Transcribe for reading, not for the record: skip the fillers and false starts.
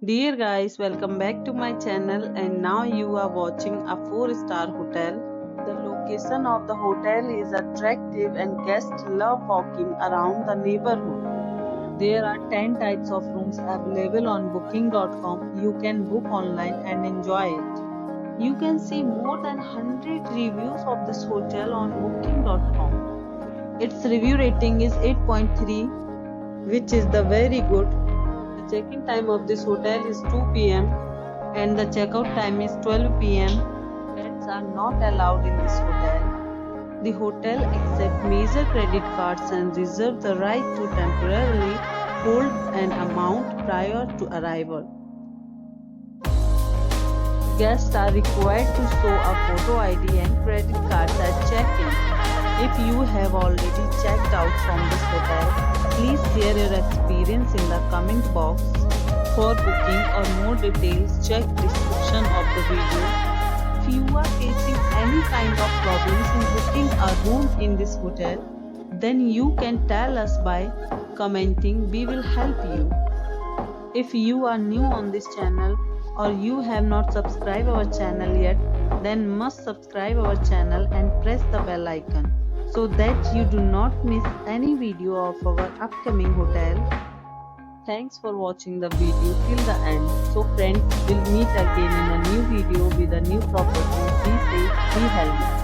Dear guys, welcome back to my channel and now you are watching a 4-star hotel. The location of the hotel is attractive and guests love walking around the neighborhood. There are 10 types of rooms available on booking.com. You can book online and enjoy it. You can see more than 100 reviews of this hotel on booking.com. Its review rating is 8.3, which is the very good. The check-in time of this hotel is 2 p.m. and the checkout time is 12 p.m. Pets are not allowed in this hotel. The hotel accepts major credit cards and reserves the right to temporarily hold an amount prior to arrival. Guests are required to show a photo ID and credit cards at check-in. If you have already checked out from this hotel, please share your experience in the comment box. For booking or more details, check description of the video. If you are facing any kind of problems in booking a room in this hotel, then you can tell us by commenting. We will help you. If you are new on this channel or you have not subscribed our channel yet, then must subscribe our channel and press the bell icon so that you do not miss any video of our upcoming hotel. Thanks for watching the video till the end. So friends, we'll meet again in a new video with a new property. Be safe, be healthy.